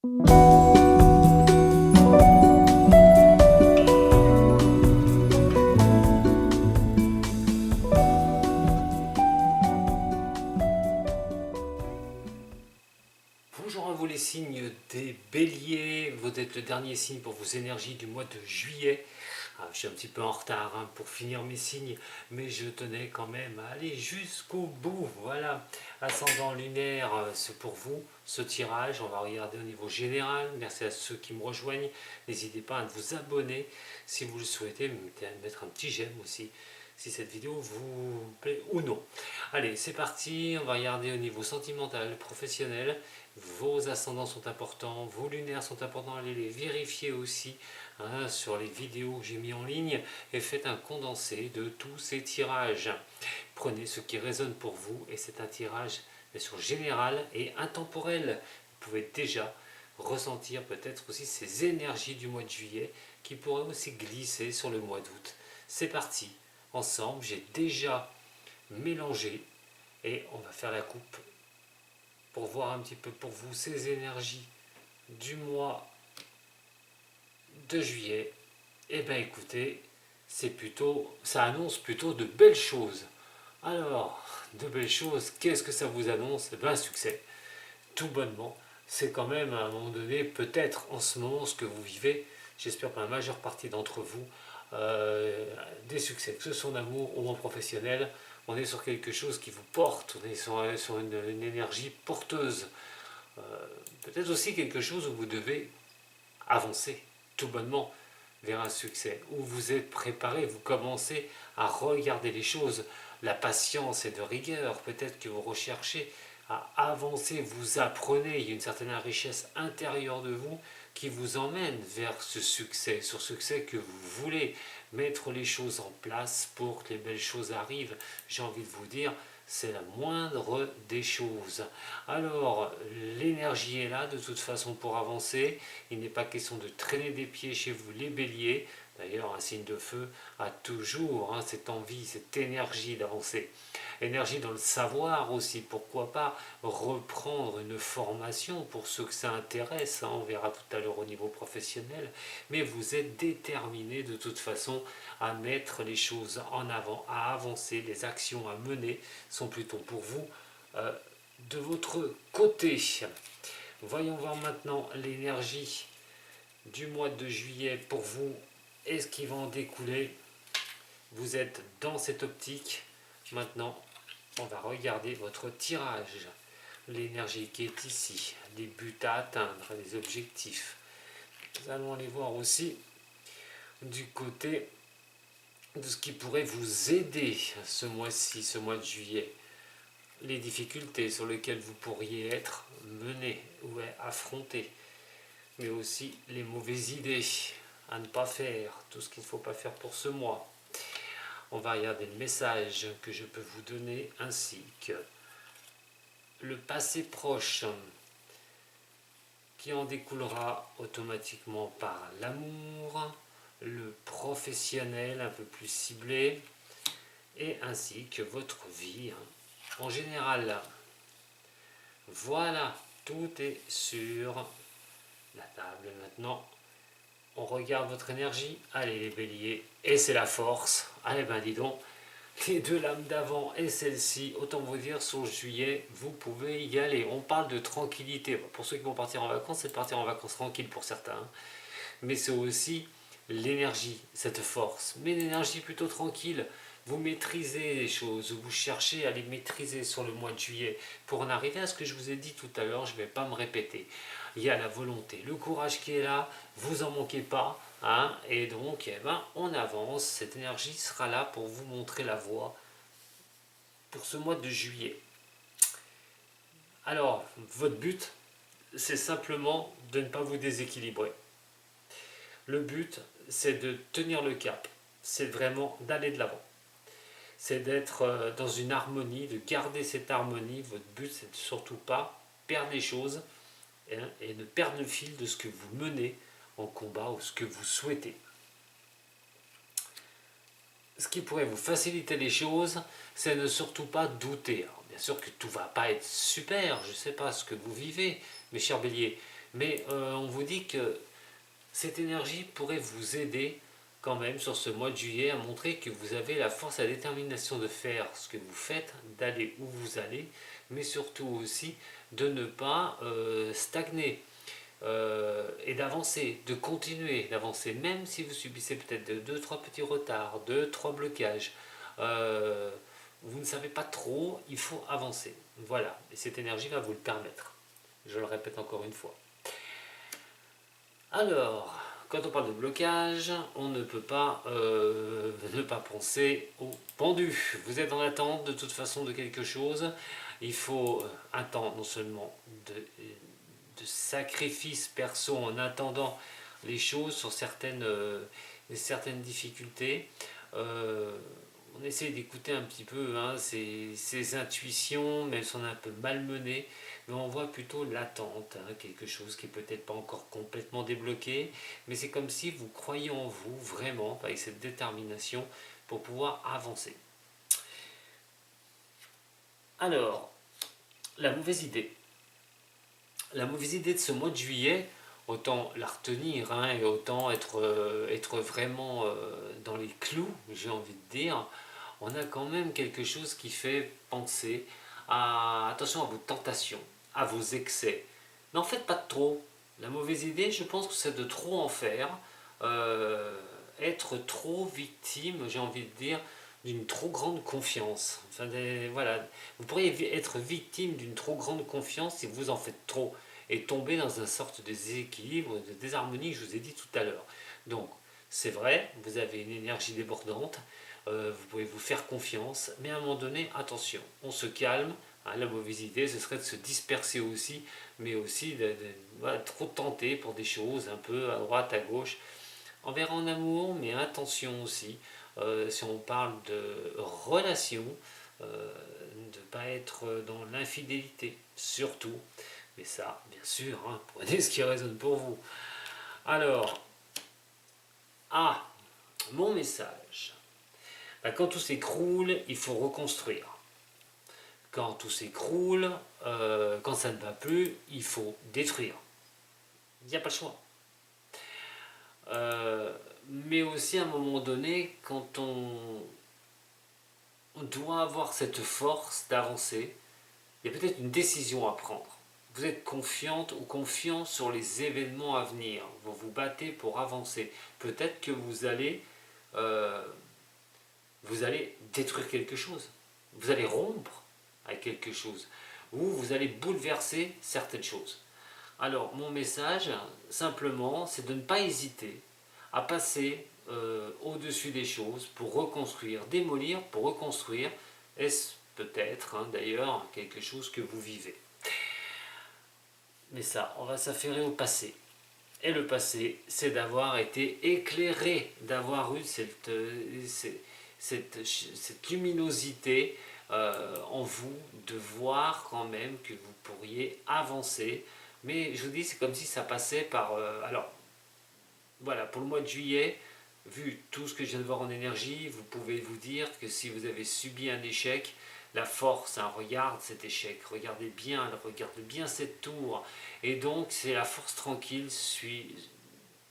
Bonjour à vous les signes des béliers, vous êtes le dernier signe pour vos énergies du mois de juillet. Je suis un petit peu en retard pour finir mes signes, mais je tenais quand même à aller jusqu'au bout. Voilà, ascendant lunaire, c'est pour vous ce tirage. On va regarder au niveau général. Merci à ceux qui me rejoignent. N'hésitez pas à vous abonner si vous le souhaitez, mettre un petit j'aime aussi si cette vidéo vous plaît ou non. Allez, c'est parti, on va regarder au niveau sentimental, professionnel. Vos ascendants sont importants, vos lunaires sont importants, allez les vérifier aussi sur les vidéos que j'ai mis en ligne et faites un condensé de tous ces tirages. Prenez ce qui résonne pour vous et c'est un tirage bien sûr général et intemporel. Vous pouvez déjà ressentir peut-être aussi ces énergies du mois de juillet qui pourraient aussi glisser sur le mois d'août. C'est parti, ensemble, j'ai déjà mélangé et on va faire la coupe pour voir un petit peu pour vous ces énergies du mois de juillet. Et bien écoutez, ça annonce plutôt de belles choses. Alors, de belles choses, qu'est-ce que ça vous annonce? Eh bien un succès, tout bonnement. C'est quand même à un moment donné, peut-être en ce moment, ce que vous vivez, j'espère pour la majeure partie d'entre vous, des succès, que ce soit en amour ou en professionnel. On est sur quelque chose qui vous porte, on est sur une énergie porteuse. Peut-être aussi quelque chose où vous devez avancer tout bonnement vers un succès, où vous êtes préparé, vous commencez à regarder les choses. La patience et de rigueur, peut-être que vous recherchez à avancer, vous apprenez, il y a une certaine richesse intérieure de vous qui vous emmène vers ce succès que vous voulez, mettre les choses en place pour que les belles choses arrivent. J'ai envie de vous dire, c'est la moindre des choses. Alors, l'énergie est là de toute façon pour avancer. Il n'est pas question de traîner des pieds chez vous les béliers. D'ailleurs, un signe de feu a toujours cette envie, cette énergie d'avancer. Énergie dans le savoir aussi, pourquoi pas reprendre une formation pour ceux que ça intéresse, on verra tout à l'heure au niveau professionnel, mais vous êtes déterminé de toute façon à mettre les choses en avant, à avancer, les actions à mener sont plutôt pour vous de votre côté. Voyons voir maintenant l'énergie du mois de juillet pour vous et ce qui va en découler. Vous êtes dans cette optique. Maintenant, on va regarder votre tirage. L'énergie qui est ici, les buts à atteindre, les objectifs. Nous allons aller voir aussi du côté de ce qui pourrait vous aider ce mois-ci, ce mois de juillet. Les difficultés sur lesquelles vous pourriez être mené ou affronté, mais aussi les mauvaises idées à ne pas faire, tout ce qu'il ne faut pas faire pour ce mois. On va regarder le message que je peux vous donner ainsi que le passé proche qui en découlera automatiquement par l'amour, le professionnel un peu plus ciblé et ainsi que votre vie en général. Voilà, tout est sur la table maintenant. On regarde votre énergie. Allez les béliers, et c'est la force. Allez ben dis donc, les deux lames d'avant et celle-ci, autant vous dire, sur juillet, vous pouvez y aller. On parle de tranquillité. Pour ceux qui vont partir en vacances, c'est de partir en vacances tranquille pour certains. Mais c'est aussi l'énergie, cette force. Mais l'énergie plutôt tranquille. Vous maîtrisez les choses, vous cherchez à les maîtriser sur le mois de juillet. Pour en arriver à ce que je vous ai dit tout à l'heure, je ne vais pas me répéter. Il y a la volonté, le courage qui est là, vous en manquez pas. Et donc, on avance. Cette énergie sera là pour vous montrer la voie pour ce mois de juillet. Alors, votre but, c'est simplement de ne pas vous déséquilibrer. Le but, c'est de tenir le cap. C'est vraiment d'aller de l'avant. C'est d'être dans une harmonie, de garder cette harmonie. Votre but, c'est de surtout pas perdre les choses et de perdre le fil de ce que vous menez en combat ou ce que vous souhaitez. Ce qui pourrait vous faciliter les choses, c'est ne surtout pas douter. Alors, bien sûr que tout ne va pas être super, je ne sais pas ce que vous vivez, mes chers béliers, Mais on vous dit que cette énergie pourrait vous aider quand même sur ce mois de juillet à montrer que vous avez la force et la détermination de faire ce que vous faites, d'aller où vous allez, mais surtout aussi de ne pas stagner et d'avancer, de continuer d'avancer, même si vous subissez peut-être deux, trois petits retards, deux, trois blocages. Euh, vous ne savez pas trop, il faut avancer. Voilà, et cette énergie va vous le permettre. Je le répète encore une fois. Alors, quand on parle de blocage, on ne peut pas ne pas penser au pendu. Vous êtes en attente de toute façon de quelque chose. Il faut un temps non seulement de sacrifice perso en attendant les choses sur certaines difficultés. On essaie d'écouter un petit peu ces intuitions, même si on est un peu malmené, mais on voit plutôt l'attente, quelque chose qui est peut-être pas encore complètement débloqué, mais c'est comme si vous croyez en vous vraiment, avec cette détermination, pour pouvoir avancer. Alors, la mauvaise idée. La mauvaise idée de ce mois de juillet, autant la retenir et autant être vraiment dans les clous, j'ai envie de dire, on a quand même quelque chose qui fait penser attention à vos tentations, à vos excès. N'en faites pas de trop. La mauvaise idée, je pense que c'est de trop en faire, être trop victime, j'ai envie de dire, d'une trop grande confiance. Enfin, voilà. Vous pourriez être victime d'une trop grande confiance si vous en faites trop et tomber dans une sorte de déséquilibre, de désharmonie que je vous ai dit tout à l'heure. Donc, c'est vrai, vous avez une énergie débordante, vous pouvez vous faire confiance, mais à un moment donné, attention, on se calme. La mauvaise idée, ce serait de se disperser aussi, mais aussi de trop tenter pour des choses un peu à droite, à gauche, envers en amour, mais attention aussi, si on parle de relation, de ne pas être dans l'infidélité, surtout. Mais ça, bien sûr, prenez ce qui résonne pour vous. Alors, mon message. Quand tout s'écroule, il faut reconstruire. Quand tout s'écroule, quand ça ne va plus, il faut détruire. Il n'y a pas le choix. Mais aussi à un moment donné, quand on doit avoir cette force d'avancer, il y a peut-être une décision à prendre. Vous êtes confiante ou confiant sur les événements à venir. Vous vous battez pour avancer. Peut-être que vous allez détruire quelque chose. Vous allez rompre avec quelque chose. Ou vous allez bouleverser certaines choses. Alors, mon message, simplement, c'est de ne pas hésiter à passer au-dessus des choses pour reconstruire, démolir pour reconstruire. Est-ce peut-être, d'ailleurs, quelque chose que vous vivez? Mais ça, on va s'affairer au passé. Et le passé, c'est d'avoir été éclairé, d'avoir eu cette luminosité en vous, de voir quand même que vous pourriez avancer. Mais je vous dis, c'est comme si ça passait par... alors, voilà, pour le mois de juillet, vu tout ce que je viens de voir en énergie, vous pouvez vous dire que si vous avez subi un échec, la force, regarde cet échec, regardez bien cette tour. Et donc, c'est la force tranquille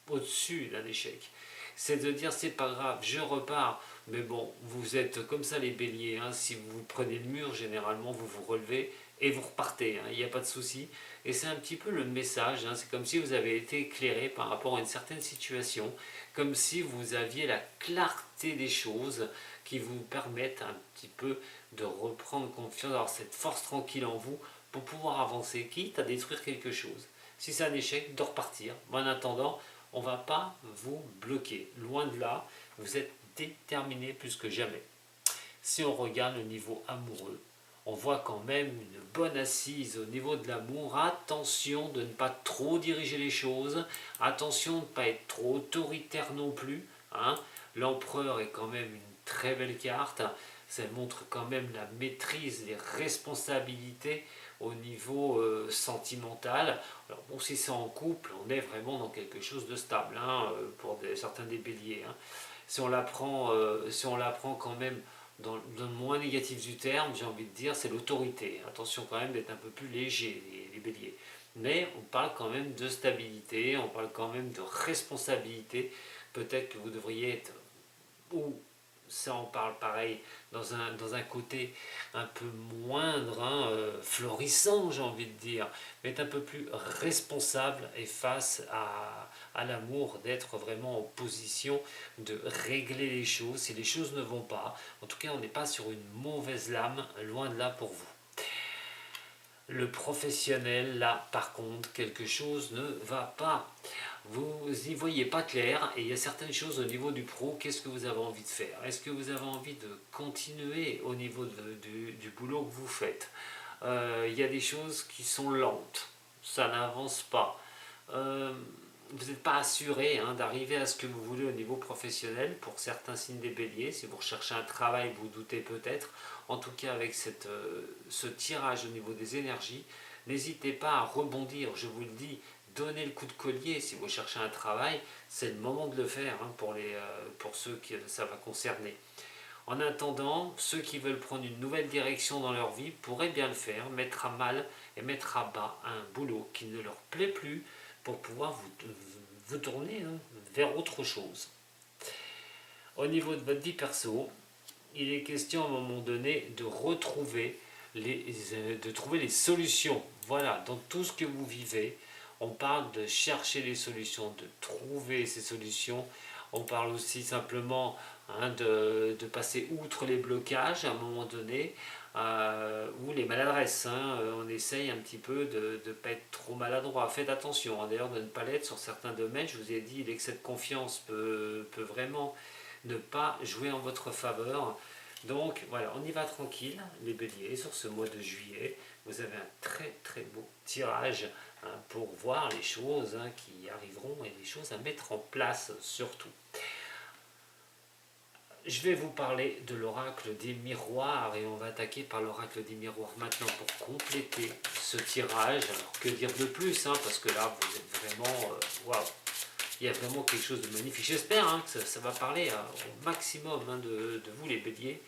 au-dessus d'un échec. C'est de dire, c'est pas grave, je repars. Mais bon, vous êtes comme ça les béliers. Si vous prenez le mur, généralement, vous vous relevez et vous repartez. Il n'y a pas de souci. Et c'est un petit peu le message. C'est comme si vous avez été éclairé par rapport à une certaine situation. Comme si vous aviez la clarté des choses qui vous permettent un petit peu de reprendre confiance, d'avoir cette force tranquille en vous pour pouvoir avancer, quitte à détruire quelque chose. Si c'est un échec, de repartir. Mais en attendant, on ne va pas vous bloquer. Loin de là, vous êtes déterminé plus que jamais. Si on regarde le niveau amoureux, on voit quand même une bonne assise au niveau de l'amour. Attention de ne pas trop diriger les choses. Attention de ne pas être trop autoritaire non plus. L'empereur est quand même une très belle carte. Ça montre quand même la maîtrise, les responsabilités au niveau sentimental. Alors bon, si c'est en couple, on est vraiment dans quelque chose de stable, pour certains des béliers. Si on la prend quand même dans le moins négatif du terme, j'ai envie de dire, c'est l'autorité. Attention quand même d'être un peu plus léger, les béliers. mais on parle quand même de stabilité, on parle quand même de responsabilité. Peut-être que vous devriez être, ou ça on parle pareil, dans un côté un peu moindre, hein, florissant j'ai envie de dire, mais être un peu plus responsable et face à l'amour, d'être vraiment en position de régler les choses si les choses ne vont pas. En tout cas, on n'est pas sur une mauvaise lame, loin de là pour vous. Le professionnel, là, par contre, quelque chose ne va pas. Vous n'y voyez pas clair et il y a certaines choses au niveau du pro. Qu'est-ce que vous avez envie de faire? Est-ce que vous avez envie de continuer au niveau du boulot que vous faites? Il y a des choses qui sont lentes, ça n'avance pas. Euh, vous n'êtes pas assuré, hein, d'arriver à ce que vous voulez au niveau professionnel pour certains signes des béliers. Si vous recherchez un travail, vous doutez peut-être. En tout cas, avec ce tirage au niveau des énergies, n'hésitez pas à rebondir. Je vous le dis, donnez le coup de collier. Si vous cherchez un travail, c'est le moment de le faire, hein, pour ceux que ça va concerner. En attendant, ceux qui veulent prendre une nouvelle direction dans leur vie pourraient bien le faire, mettre à mal et mettre à bas un boulot qui ne leur plaît plus pour pouvoir vous tourner, hein, vers autre chose. Au niveau de votre vie perso, il est question à un moment donné de retrouver de trouver les solutions. Voilà, dans tout ce que vous vivez, on parle de chercher les solutions, de trouver ces solutions. On parle aussi simplement, hein, de passer outre les blocages à un moment donné, ou les maladresses, hein. On essaye un petit peu de ne pas être trop maladroit. Faites attention, hein, d'ailleurs de ne pas l'être sur certains domaines. Je vous ai dit, l'excès de confiance peut vraiment ne pas jouer en votre faveur. Donc voilà, on y va tranquille, les béliers, sur ce mois de juillet. Vous avez un très très beau tirage, hein, pour voir les choses, hein, qui arriveront et les choses à mettre en place surtout. Je vais vous parler de l'oracle des miroirs et on va attaquer par l'oracle des miroirs maintenant pour compléter ce tirage. Alors que dire de plus, hein, parce que là vous êtes vraiment, waouh, il y a vraiment quelque chose de magnifique. J'espère, hein, que ça va parler au maximum, hein, de vous les béliers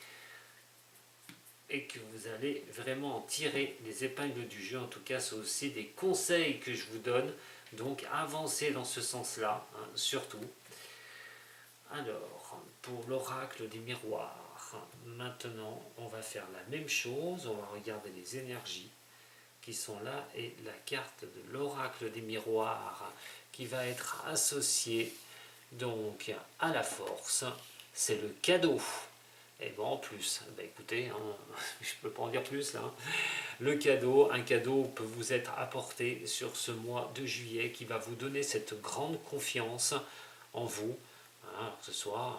et que vous allez vraiment en tirer les épingles du jeu. En tout cas, c'est aussi des conseils que je vous donne, donc avancez dans ce sens-là, hein, surtout. Alors, pour l'oracle des miroirs, maintenant on va faire la même chose, on va regarder les énergies qui sont là et la carte de l'oracle des miroirs qui va être associée donc à la force, c'est le cadeau. Et bon, en plus, bah écoutez, hein, je ne peux pas en dire plus là. Le cadeau, un cadeau peut vous être apporté sur ce mois de juillet qui va vous donner cette grande confiance en vous, hein, que ce soit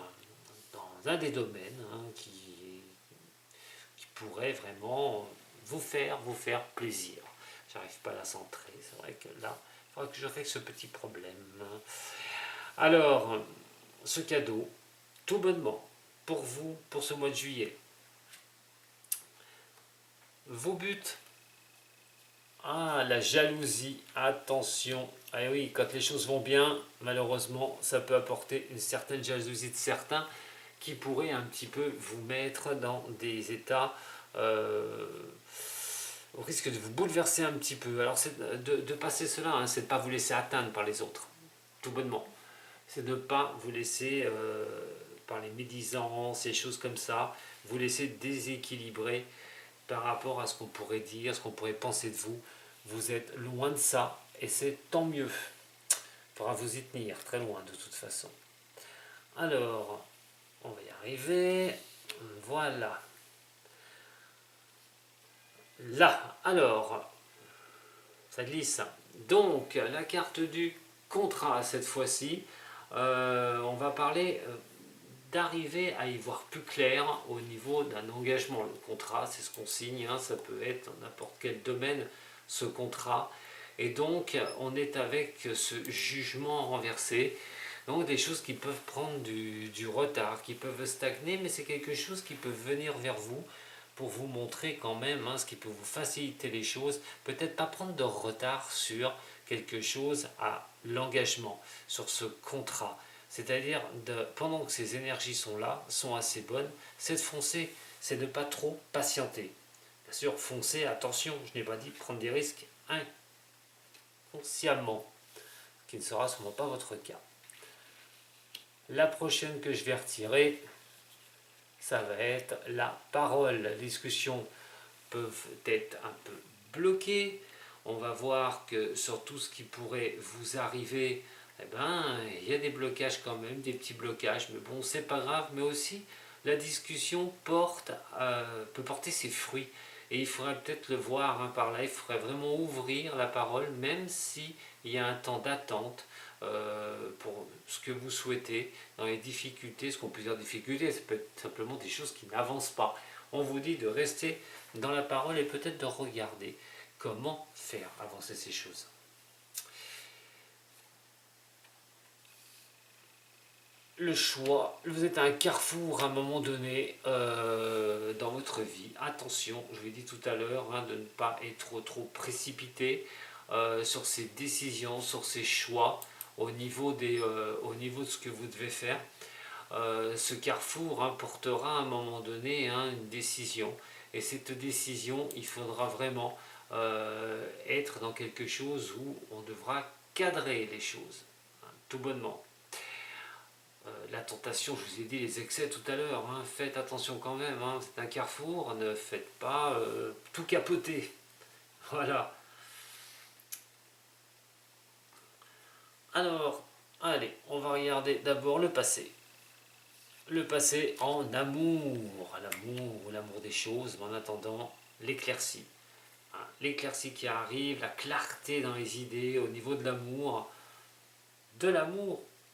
dans un des domaines, hein, qui pourrait vraiment vous faire plaisir. J'arrive pas à la centrer, c'est vrai que là, il faudrait que je règle ce petit problème. Alors, ce cadeau, tout bonnement, pour vous, pour ce mois de juillet. Vos buts. Ah, la jalousie, attention. Ah oui, quand les choses vont bien, malheureusement, ça peut apporter une certaine jalousie de certains qui pourrait un petit peu vous mettre dans des états, au risque de vous bouleverser un petit peu. Alors, c'est de passer cela, hein, c'est de ne pas vous laisser atteindre par les autres, tout bonnement. C'est de ne pas vous laisser, par les médisances, ces choses comme ça, vous laisser déséquilibrer par rapport à ce qu'on pourrait dire, ce qu'on pourrait penser de vous. Vous êtes loin de ça et c'est tant mieux. Il faudra vous y tenir très loin de toute façon. Alors, on va y arriver. Voilà. Là, alors, ça glisse. Donc, la carte du contrat cette fois-ci. On va parler, d'arriver à y voir plus clair au niveau d'un engagement. Le contrat, c'est ce qu'on signe, hein, ça peut être dans n'importe quel domaine, ce contrat. Et donc, on est avec ce jugement renversé. Donc, des choses qui peuvent prendre du retard, qui peuvent stagner, mais c'est quelque chose qui peut venir vers vous pour vous montrer quand même, hein, ce qui peut vous faciliter les choses. Peut-être pas prendre de retard sur quelque chose à l'engagement, sur ce contrat. C'est-à-dire, pendant que ces énergies sont là, sont assez bonnes, c'est de foncer, c'est de ne pas trop patienter. Bien sûr, foncer, attention, je n'ai pas dit prendre des risques consciemment, ce qui ne sera sûrement pas votre cas. La prochaine que je vais retirer, ça va être la parole. Les discussions peuvent être un peu bloquées. On va voir que sur tout ce qui pourrait vous arriver, eh ben, il y a des blocages quand même, des petits blocages, mais bon, c'est pas grave. Mais aussi, la discussion peut porter ses fruits. Et il faudrait peut-être le voir par là, il faudrait vraiment ouvrir la parole, même s'il y a un temps d'attente pour ce que vous souhaitez, dans les difficultés, ce qu'on peut dire difficultés, ça peut être simplement des choses qui n'avancent pas. On vous dit de rester dans la parole et peut-être de regarder comment faire avancer ces choses. Le choix, vous êtes à un carrefour à un moment donné dans votre vie. Attention, je l'ai dit tout à l'heure, de ne pas être trop précipité sur ces décisions, sur ces choix au niveau de ce que vous devez faire. Ce carrefour portera à un moment donné une décision. Et cette décision, il faudra vraiment être dans quelque chose où on devra cadrer les choses, tout bonnement. La tentation, je vous ai dit les excès tout à l'heure, faites attention quand même, c'est un carrefour, ne faites pas tout capoter. Voilà. Alors, allez, on va regarder d'abord le passé. Le passé en amour, l'amour des choses, mais en attendant l'éclaircie. L'éclaircie qui arrive, la clarté dans les idées au niveau de l'amour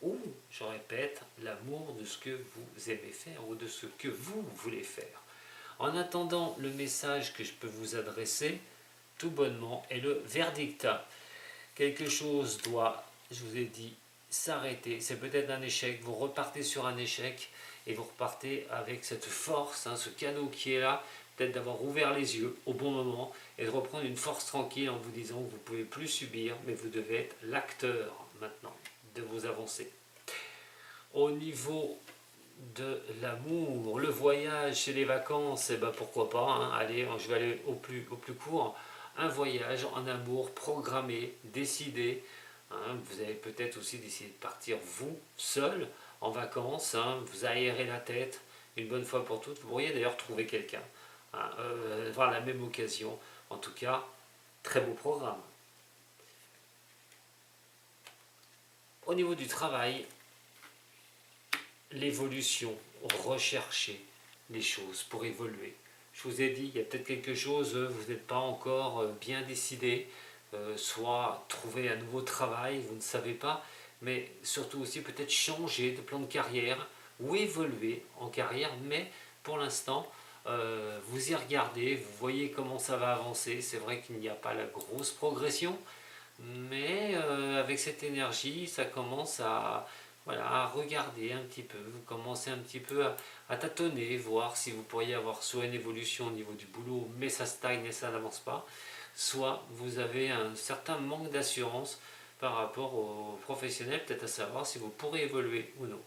ou, je répète, l'amour de ce que vous aimez faire ou de ce que vous voulez faire. En attendant, le message que je peux vous adresser, tout bonnement, est le verdict. Quelque chose doit, je vous ai dit, s'arrêter. C'est peut-être un échec, vous repartez sur un échec et vous repartez avec cette force, ce cadeau qui est là, peut-être d'avoir ouvert les yeux au bon moment et de reprendre une force tranquille en vous disant que vous ne pouvez plus subir, mais vous devez être l'acteur maintenant de vos avancées. Au niveau de l'amour, le voyage et les vacances, pourquoi pas, allez, je vais aller au plus court. Un voyage en amour programmé, décidé. Vous avez peut-être aussi décidé de partir vous seul en vacances, vous aérez la tête une bonne fois pour toutes. Vous pourriez d'ailleurs trouver quelqu'un, voir la même occasion. En tout cas, très beau programme. Au niveau du travail, l'évolution, rechercher les choses pour évoluer. Je vous ai dit, il y a peut-être quelque chose, vous n'êtes pas encore bien décidé, soit trouver un nouveau travail, vous ne savez pas, mais surtout aussi peut-être changer de plan de carrière ou évoluer en carrière, mais pour l'instant, vous y regardez, vous voyez comment ça va avancer. C'est vrai qu'il n'y a pas la grosse progression, mais avec cette énergie, ça commence à regarder un petit peu, vous commencez un petit peu à tâtonner, voir si vous pourriez avoir soit une évolution au niveau du boulot, mais ça stagne et ça n'avance pas, soit vous avez un certain manque d'assurance par rapport aux professionnels, peut-être à savoir si vous pourrez évoluer ou non.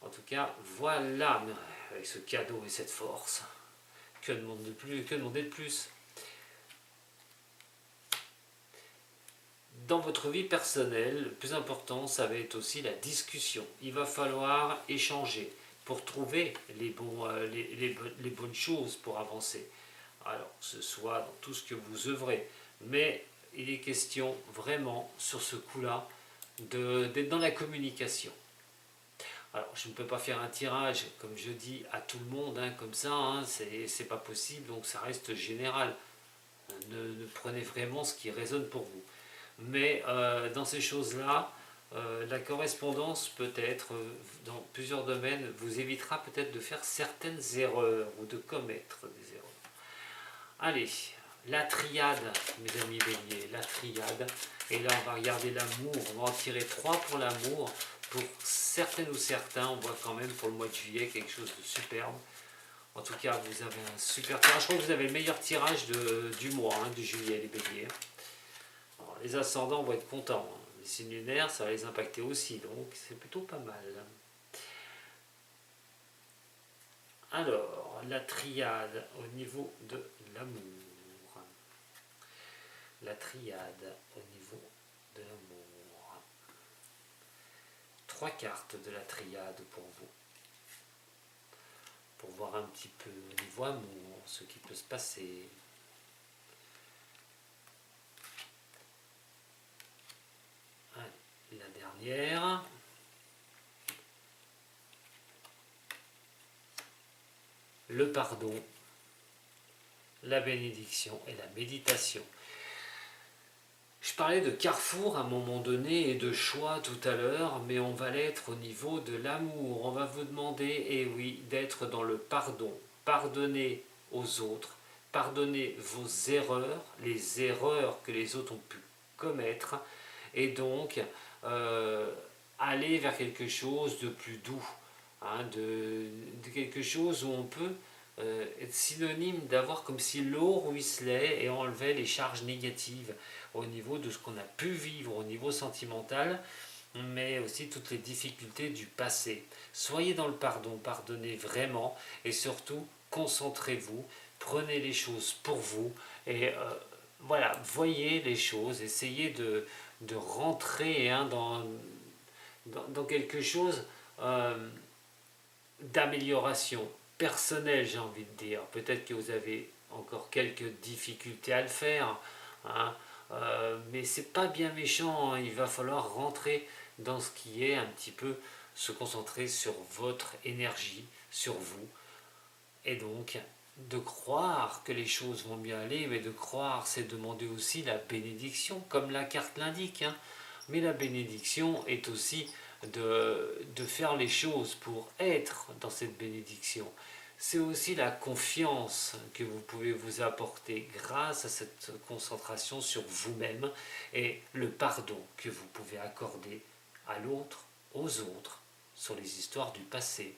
En tout cas, voilà, avec ce cadeau et cette force, que demander de plus? Dans votre vie personnelle, le plus important, ça va être aussi la discussion. Il va falloir échanger pour trouver les bonnes choses pour avancer. Alors, que ce soit dans tout ce que vous œuvrez, mais il est question vraiment, sur ce coup-là, d'être dans la communication. Alors, je ne peux pas faire un tirage, comme je dis, à tout le monde, comme ça, c'est pas possible, donc ça reste général. Ne prenez vraiment ce qui résonne pour vous. Mais dans ces choses-là, la correspondance peut-être, dans plusieurs domaines, vous évitera peut-être de faire certaines erreurs ou de commettre des erreurs. Allez, la triade, mes amis béliers, la triade. Et là, on va regarder l'amour. On va en tirer 3 pour l'amour. Pour certaines ou certains, on voit quand même pour le mois de juillet quelque chose de superbe. En tout cas, vous avez un super tirage. Je crois que vous avez le meilleur tirage du mois, de juillet, les béliers. Alors, les ascendants vont être contents. Les signes lunaires, ça va les impacter aussi, donc c'est plutôt pas mal. Alors, la triade au niveau de l'amour. La triade au niveau de l'amour. 3 cartes de la triade pour vous. Pour voir un petit peu au niveau amour, ce qui peut se passer. Allez, la dernière. Le pardon, la bénédiction et la méditation. Je parlais de carrefour à un moment donné et de choix tout à l'heure, mais on va l'être au niveau de l'amour. On va vous demander, et oui, d'être dans le pardon. Pardonnez aux autres, pardonnez vos erreurs, les erreurs que les autres ont pu commettre, et donc aller vers quelque chose de plus doux, hein, de quelque chose où on peut être synonyme d'avoir comme si l'eau ruisselait et enlevait les charges négatives au niveau de ce qu'on a pu vivre au niveau sentimental, mais aussi toutes les difficultés du passé. Soyez dans le pardon, pardonnez vraiment, et surtout concentrez-vous, prenez les choses pour vous, et voilà, voyez les choses, essayez de rentrer hein, dans quelque chose d'amélioration personnelle, j'ai envie de dire. Peut-être que vous avez encore quelques difficultés à le faire, hein, mais c'est pas bien méchant, hein. Il va falloir rentrer dans ce qui est un petit peu se concentrer sur votre énergie, sur vous, et donc de croire que les choses vont bien aller, mais de croire c'est demander aussi la bénédiction, comme la carte l'indique, hein. Mais la bénédiction est aussi de faire les choses pour être dans cette bénédiction. C'est aussi la confiance que vous pouvez vous apporter grâce à cette concentration sur vous-même et le pardon que vous pouvez accorder à l'autre, aux autres, sur les histoires du passé.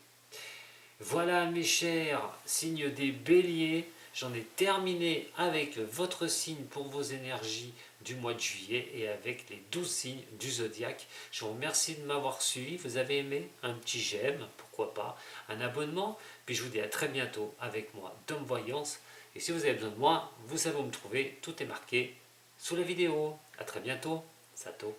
Voilà mes chers signes des béliers, j'en ai terminé avec votre signe pour vos énergies du mois de juillet et avec les 12 signes du zodiaque. Je vous remercie de m'avoir suivi, vous avez aimé? Un petit j'aime, pourquoi pas, un abonnement, puis je vous dis à très bientôt avec moi, Dom Voyance. Et si vous avez besoin de moi, vous savez où me trouver, tout est marqué sous la vidéo. A très bientôt, Sato.